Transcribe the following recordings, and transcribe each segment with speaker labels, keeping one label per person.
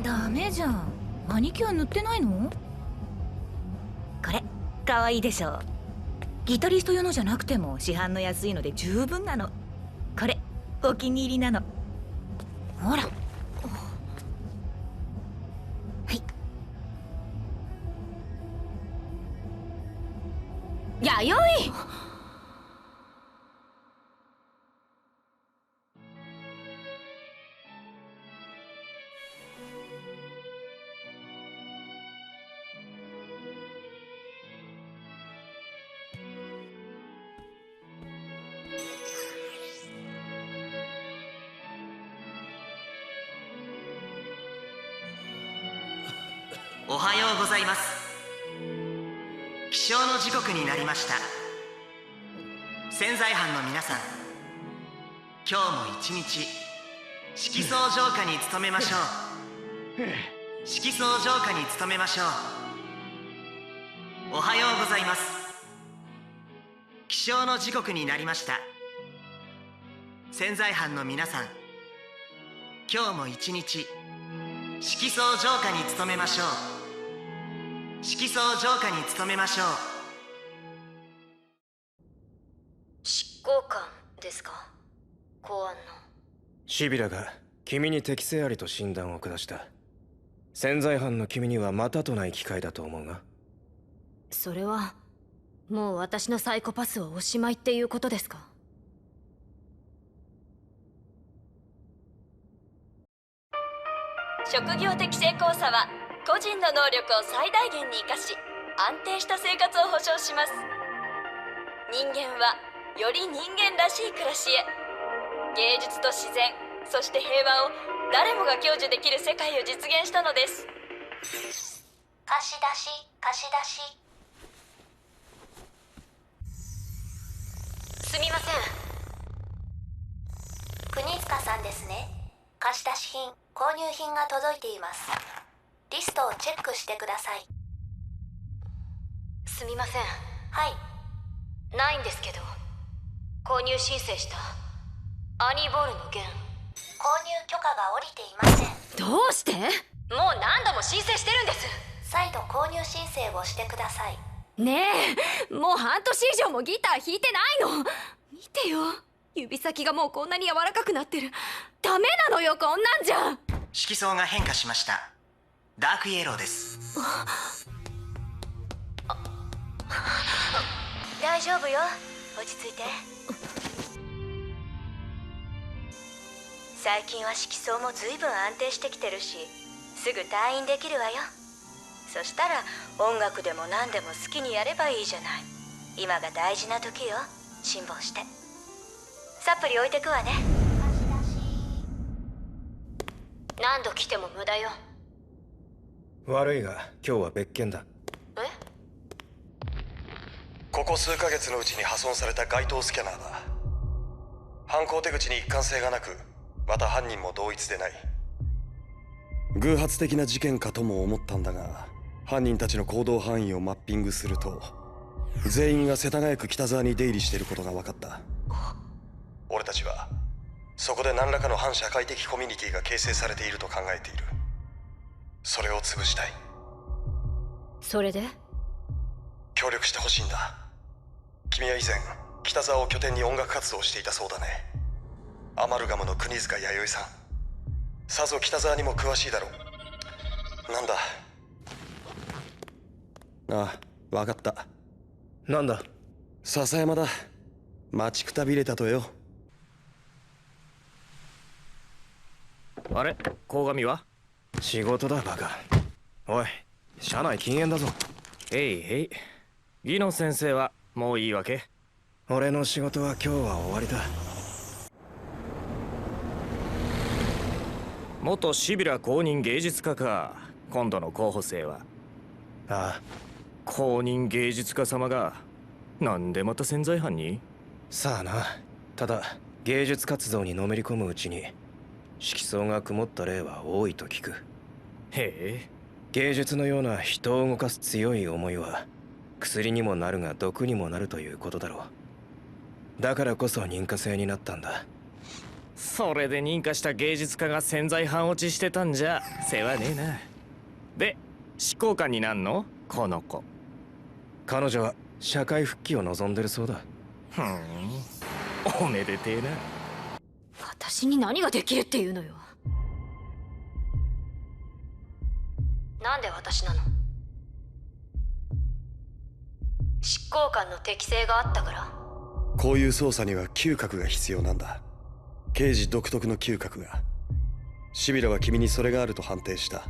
Speaker 1: ダメじゃん。マニキュア塗ってないの？これかわいいでしょ。ギタリスト用のじゃなくても市販の安いので十分なの。これお気に入りなの。ほら。はい。弥生。
Speaker 2: おはようございます。起床の時刻になりました。潜在班の皆さん、今日も一日色相浄化に努めましょう。色相浄化に努めましょう。おはようございます。起床の時刻になりました。潜在班の皆さん、今日も一日色相浄化に努めましょう。色相浄化に努めましょう。
Speaker 3: 執行官ですか？公安の
Speaker 4: シビラが君に適性ありと診断を下した。潜在班の君にはまたとない機会だと思うが。
Speaker 3: それはもう私のサイコパスはおしまいっていうことですか？
Speaker 5: 職業適正考査は個人の能力を最大限に生かし安定した生活を保障します。人間はより人間らしい暮らしへ、芸術と自然、そして平和を誰もが享受できる世界を実現したのです。
Speaker 6: 貸し出し貸し出し。
Speaker 3: すみません。
Speaker 6: 国塚さんですね。貸し出し品、購入品が届いています。リストをチェックしてください。
Speaker 3: すみません。
Speaker 6: はい。
Speaker 3: ないんですけど、購入申請したアニーボールの件、
Speaker 6: 購入許可が下りていません。
Speaker 3: どうして？もう何度も申請してるんです。
Speaker 6: 再度購入申請をしてください。
Speaker 3: ねえ、もう半年以上もギター弾いてないの。見てよ、指先がもうこんなに柔らかくなってる。ダメなのよ、こんなんじゃ。
Speaker 2: 色相が変化しました。ダークイエローです。
Speaker 6: 大丈夫よ、落ち着いて。最近は色相も随分安定してきてるし、すぐ退院できるわよ。そしたら音楽でも何でも好きにやればいいじゃない。今が大事な時よ、辛抱して。サプリ置いてくわね。
Speaker 3: 何度来ても無駄よ。
Speaker 4: 悪いが今日は別件だ。
Speaker 3: え？
Speaker 7: ここ数ヶ月のうちに破損された該当スキャナーだ。犯行手口に一貫性がなく、また犯人も同一でない。偶発的な事件かとも思ったんだが、犯人たちの行動範囲をマッピングすると、全員が世田谷区北沢に出入りしていることが分かった。俺たちはそこで何らかの反社会的コミュニティが形成されていると考えている。それを潰したい。
Speaker 3: それで？
Speaker 7: 協力してほしいんだ。君は以前北沢を拠点に音楽活動をしていたそうだね。アマルガムの国塚弥生さん、さぞ北沢にも詳しいだろう。なんだ。ああ、分かった。
Speaker 4: なんだ？
Speaker 7: 笹山だ。待ちくたびれたとよ。
Speaker 4: あれ、鴻上は？仕事だバカ。おい、社内禁煙だぞ。
Speaker 8: へいへい。ギノ先生はもういいわけ？
Speaker 4: 俺の仕事は今日は終わりだ。
Speaker 8: 元シビラ公認芸術家か。今度の候補生は。
Speaker 4: ああ、
Speaker 8: 公認芸術家様がなんでまた潜在犯に？
Speaker 4: さあな。ただ芸術活動にのめり込むうちに色相が曇った例は多いと聞く。
Speaker 8: へえ、
Speaker 4: 芸術のような人を動かす強い思いは薬にもなるが毒にもなるということだろう。だからこそ認可制になったんだ。
Speaker 8: それで認可した芸術家が潜在犯落ちしてたんじゃ世話ねえな。で執行官になんのこの子。
Speaker 4: 彼女は社会復帰を望んでるそうだ。
Speaker 8: ふん、おめでてえな。
Speaker 3: 私に何ができるっていうのよ。なんで私なの？執行官の適性があったから？
Speaker 7: こういう捜査には嗅覚が必要なんだ。刑事独特の嗅覚が。シビラは君にそれがあると判定した。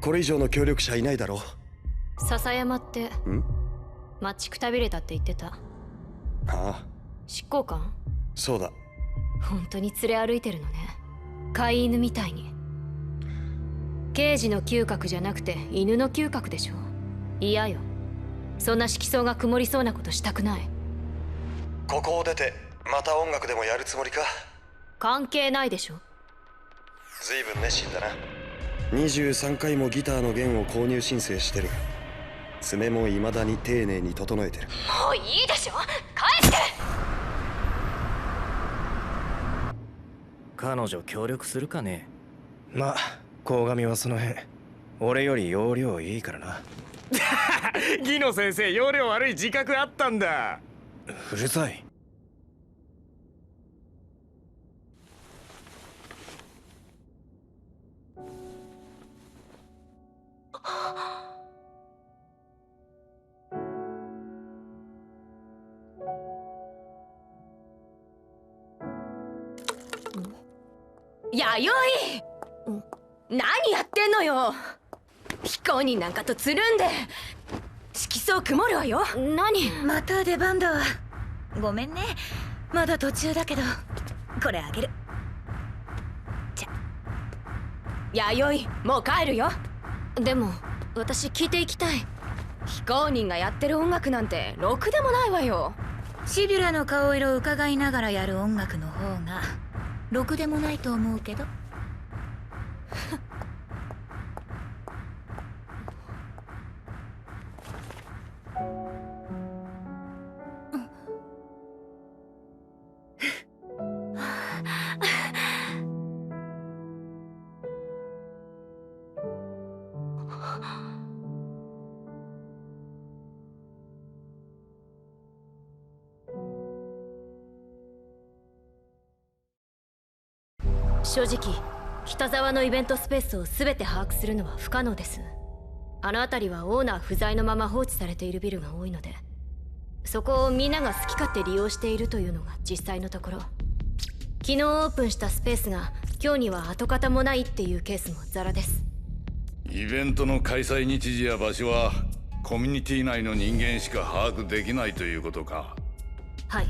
Speaker 7: これ以上の協力者いないだろう。
Speaker 3: 笹山って待ちくたびれたって言ってた。
Speaker 7: ああ、
Speaker 3: 執行官？
Speaker 7: そうだ。
Speaker 3: 本当に連れ歩いてるのね、飼い犬みたいに。刑事の嗅覚じゃなくて犬の嗅覚でしょ。嫌よ、そんな色相が曇りそうなことしたくない。
Speaker 7: ここを出てまた音楽でもやるつもりか？
Speaker 3: 関係ないでしょ。
Speaker 7: ずいぶん熱心だな。23回もギターの弦を購入申請してる。爪も未だに丁寧に整えてる。
Speaker 3: もういいでしょ、返して。
Speaker 8: 彼女協力するかね？
Speaker 4: まあ鴻上はその辺俺より容量いいからな。
Speaker 8: ギノ先生容量悪い自覚あったんだ。
Speaker 4: うるさい。
Speaker 3: 弥生、何やってんのよ。非公認なんかとつるんで色相曇るわよ。何？
Speaker 1: また出番だわ。ごめんね、まだ途中だけど。これあげる。じゃ。
Speaker 3: 弥生、もう帰るよ。でも私聞いていきたい。非公認がやってる音楽なんてろくでもないわよ。
Speaker 1: シビュラの顔色を伺いながらやる音楽の方がろくでもないと思うけど。
Speaker 3: 正直北沢のイベントスペースを全て把握するのは不可能です。あの辺りはオーナー不在のまま放置されているビルが多いので、そこをみんなが好き勝手利用しているというのが実際のところ。昨日オープンしたスペースが今日には跡形もないっていうケースもザラです。
Speaker 9: イベントの開催日時や場所はコミュニティ内の人間しか把握できないということか？
Speaker 3: はい。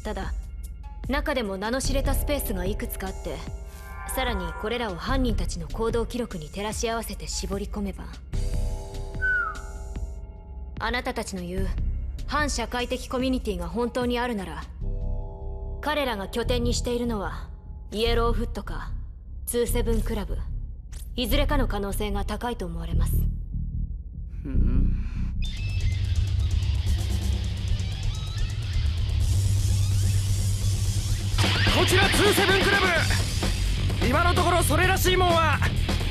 Speaker 3: ただ中でも名の知れたスペースがいくつかあって、さらにこれらを犯人たちの行動記録に照らし合わせて絞り込めば、あなたたちの言う反社会的コミュニティが本当にあるなら、彼らが拠点にしているのはイエローフットか27クラブ、いずれかの可能性が高いと思われます。
Speaker 8: こちら27クラブ、今のところそれらしいもんは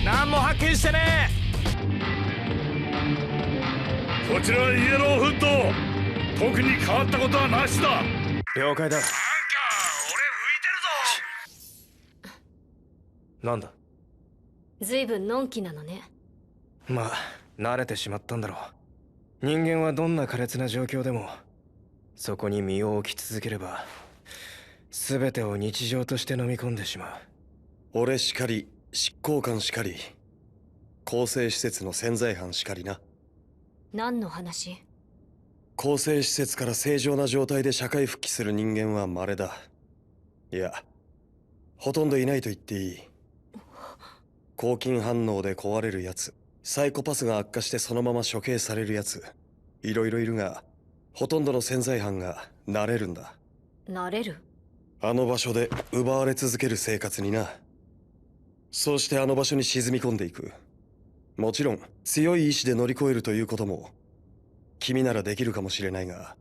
Speaker 8: 何も発見してね
Speaker 9: こちらイエローフット、特に変わったことはなしだ。
Speaker 4: 了解だ。
Speaker 9: なんか俺浮いてるぞ。
Speaker 4: なんだ？
Speaker 3: 随分のんきなのね。
Speaker 4: まあ慣れてしまったんだろう。人間はどんな苛烈な状況でもそこに身を置き続ければ全てを日常として飲み込んでしまう。
Speaker 7: 俺しかり、執行官しかり、更生施設の潜在犯しかりな。
Speaker 3: 何の話？
Speaker 7: 更生施設から正常な状態で社会復帰する人間は稀だ。いや、ほとんどいないと言っていい。抗菌反応で壊れるやつ、サイコパスが悪化してそのまま処刑されるやつ、いろいろいるが、ほとんどの潜在犯が慣れるんだ。
Speaker 3: 慣れる？
Speaker 7: あの場所で奪われ続ける生活にな。そうしてあの場所に沈み込んでいく。もちろん強い意志で乗り越えるということも君ならできるかもしれないが、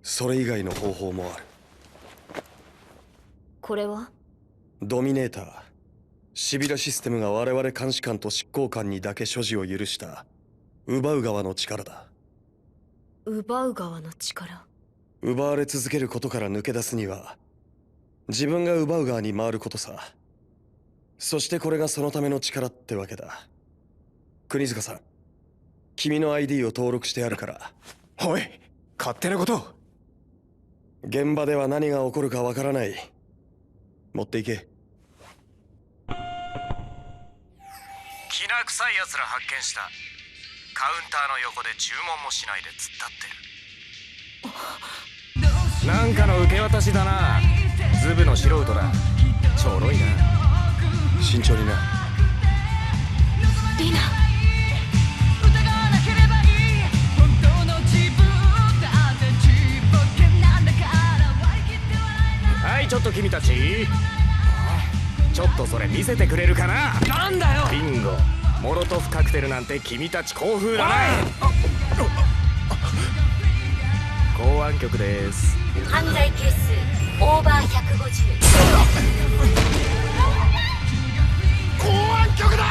Speaker 7: それ以外の方法もある。
Speaker 3: これは
Speaker 7: ドミネーター、シビラシステムが我々監視官と執行官にだけ所持を許した奪う側の力だ。
Speaker 3: 奪う側の力。
Speaker 7: 奪われ続けることから抜け出すには自分が奪う側に回ることさ。そしてこれがそのための力ってわけだ。国塚さん、君の ID を登録してあるから。
Speaker 4: おい、勝手なことを。
Speaker 7: 現場では何が起こるかわからない。持っていけ。
Speaker 8: きな臭い奴ら発見した。カウンターの横で注文もしないで突っ立ってる。なんかの受け渡しだな。ズブの素人だ。ちょろいな。
Speaker 7: 慎重にな。
Speaker 3: リナ。
Speaker 8: はい、ちょっと君たち、ちょっとそれ見せてくれるかな。なんだよ。ビンゴ、モロトフカクテルなんて君たち興奮だない。公安局です。
Speaker 6: 犯罪係数オーバー150。
Speaker 9: 公安局だ。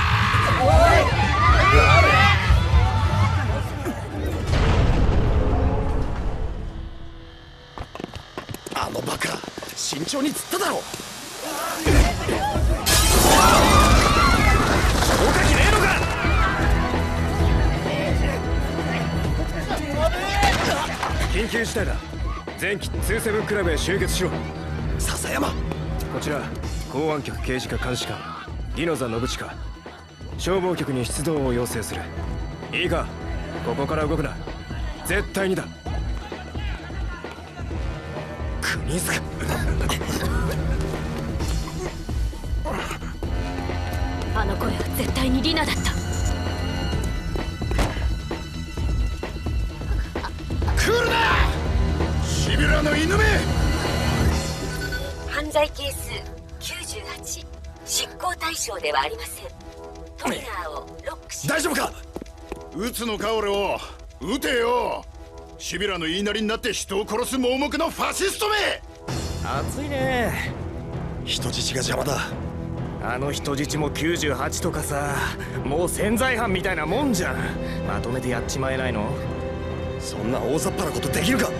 Speaker 7: あのバカ、慎重に釣っただろ。
Speaker 8: 消火器ねえのか。
Speaker 4: 緊急事態だ。前期27クラブへ集結しろ。
Speaker 7: 笹山、
Speaker 4: こちら公安局刑事課監視官リノザ信親。消防局に出動を要請する。いいか、ここから動くな。絶対にだ。国塚
Speaker 3: あの声は絶対にリナだった。
Speaker 9: 来るな、シビラの犬め。
Speaker 6: 犯罪係数98、執行対象ではありません。トリガーをロックし。
Speaker 7: 大丈夫か。
Speaker 9: 撃つのか俺を。撃てよ。シビラの言いなりになって人を殺す盲目のファシストめ。
Speaker 8: 熱いね。
Speaker 7: 人質が邪魔だ。
Speaker 8: あの人質も98とかさ、もう潜在犯みたいなもんじゃん。まとめてやっちまえないの。
Speaker 7: そんな大雑把なことできるか。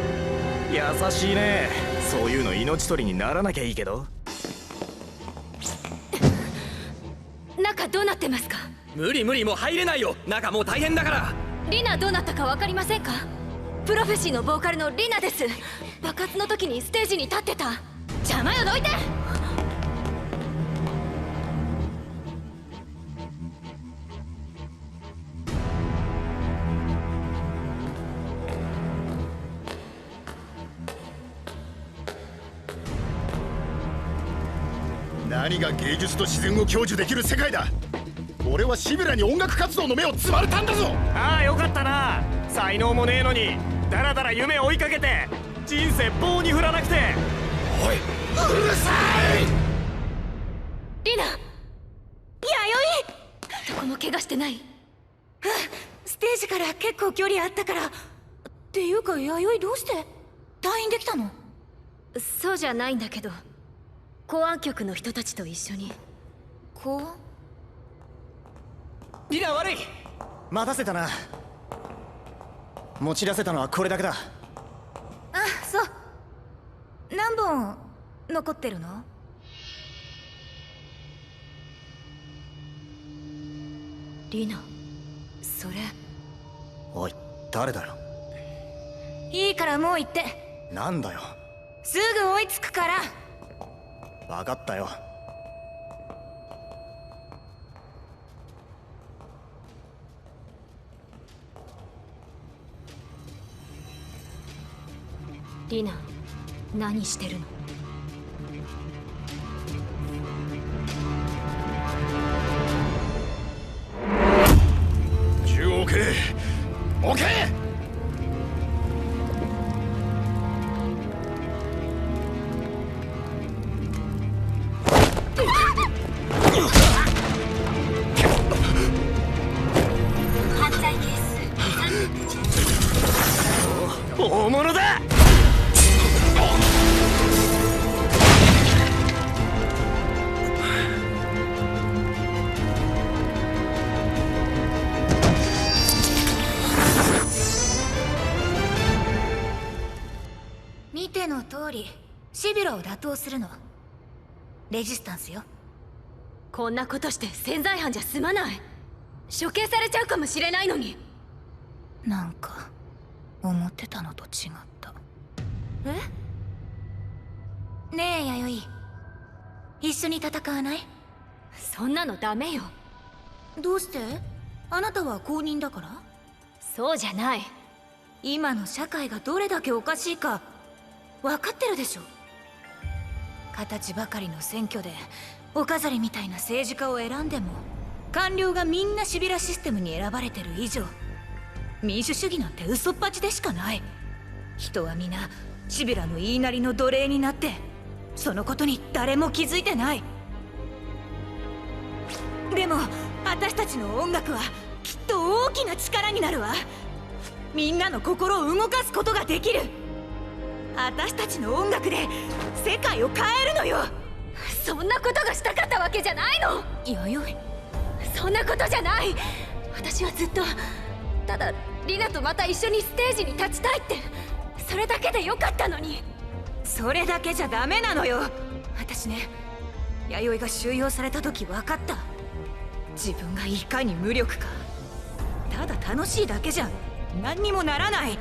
Speaker 8: 優しいね。そういうの命取りにならなきゃいいけど。
Speaker 3: 中どうなってますか。
Speaker 10: 無理無理、もう入れないよ。中もう大変だから。
Speaker 3: リナどうなったか分かりませんか。プロフェシーのボーカルのリナです。爆発の時にステージに立ってた。邪魔よ、どいて。
Speaker 9: 何が芸術と自然を享受できる世界だ。俺はシビラに音楽活動の目をつまれたんだぞ。
Speaker 8: ああ、よかったな。才能もねえのにだらだら夢追いかけて人生棒に振らなくて。
Speaker 9: おい、うるさい。
Speaker 3: リナ、弥生。どこも怪我してない。
Speaker 1: ステージから結構距離あったから。っていうか弥生どうして退院できたの。
Speaker 3: そうじゃないんだけど、公安局の人たちと一緒に。
Speaker 1: 公安。
Speaker 10: リナ悪い。待たせたな。持ち出せたのはこれだけだ。
Speaker 1: あ、そう。何本残ってるの。
Speaker 3: リナ、それ。
Speaker 10: おい、誰だよ。
Speaker 1: いいからもう行って。
Speaker 10: なんだよ。
Speaker 1: すぐ追いつくから。
Speaker 10: 分かったよ。
Speaker 3: リナ、何してるの。
Speaker 9: 銃を置け。置け。
Speaker 1: 通りシビラを打倒するの。レジスタンスよ。
Speaker 3: こんなことして潜在犯じゃ済まない。処刑されちゃうかもしれないのに。
Speaker 1: なんか思ってたのと違った。
Speaker 3: え？
Speaker 1: ねえ弥生、一緒に戦わない？
Speaker 3: そんなのダメよ。
Speaker 1: どうして？あなたは公認だから？
Speaker 3: そうじゃない。
Speaker 1: 今の社会がどれだけおかしいか分かってるでしょ。形ばかりの選挙でお飾りみたいな政治家を選んでも官僚がみんなシビラシステムに選ばれてる以上、民主主義なんて嘘っぱちでしかない。人は皆シビラの言いなりの奴隷になって、そのことに誰も気づいてない。でも私たちの音楽はきっと大きな力になるわ。みんなの心を動かすことができる。私たちの音楽で世界を変えるのよ。
Speaker 3: そんなことがしたかったわけじゃないの。
Speaker 1: 弥生、
Speaker 3: そんなことじゃない。私はずっとただリナとまた一緒にステージに立ちたいって、それだけでよかったのに。
Speaker 1: それだけじゃダメなのよ。私ね、弥生が収容された時分かった。自分がいかに無力か。ただ楽しいだけじゃ何にもならない。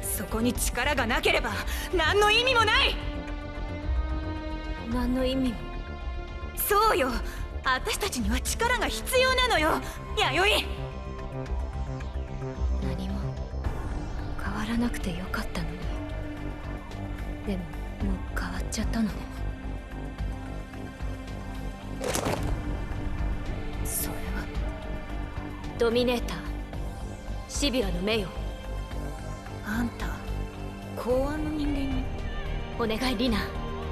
Speaker 1: そこに力がなければ何の意味もない。
Speaker 3: 何の意味も。
Speaker 1: そうよ、私たちには力が必要なのよ弥生。
Speaker 3: 何も変わらなくてよかったのに。でももう変わっちゃったのね。
Speaker 1: それは
Speaker 3: ドミネーターシビラの目よ。
Speaker 1: あんた公安の人間に？
Speaker 3: お願いリナ、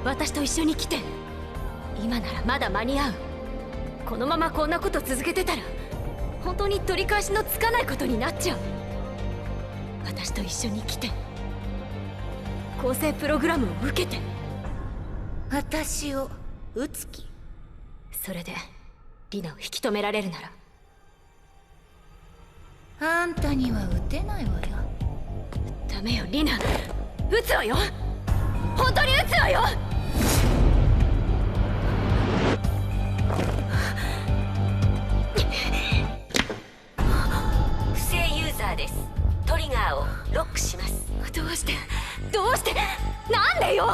Speaker 3: 私と一緒に来て。今ならまだ間に合う。このままこんなこと続けてたら本当に取り返しのつかないことになっちゃう。私と一緒に来て。構成プログラムを受けて。
Speaker 1: 私を撃つ気？
Speaker 3: それでリナを引き止められるなら。
Speaker 1: あんたには撃てないわよ。
Speaker 3: ダメよリナ、撃つわよ。本当に撃つわよ。
Speaker 6: 不正ユーザーです。トリガーをロックします。
Speaker 3: どうしてなんでよ。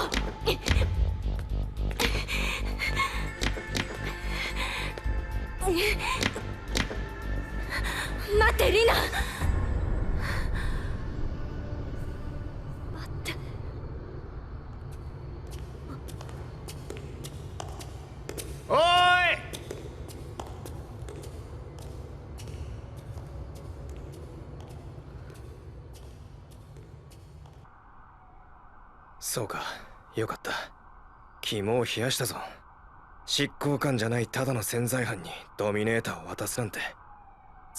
Speaker 3: 待ってリナ。待って。
Speaker 8: おーい。
Speaker 4: そうか、よかった。肝を冷やしたぞ。執行官じゃないただの潜在犯にドミネーターを渡すなんて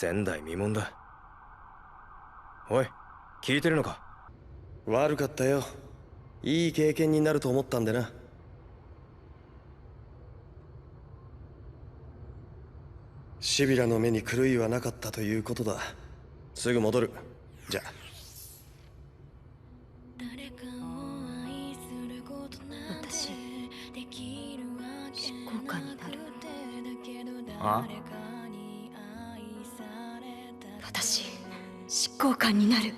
Speaker 4: 前代未聞だ。おい、聞いてるのか？
Speaker 7: 悪かったよ。いい経験になると思ったんでな。シビラの目に狂いはなかったということだ。すぐ戻る。じゃあ。
Speaker 3: 私執行官になる。
Speaker 8: あ？
Speaker 3: 私執行官になる。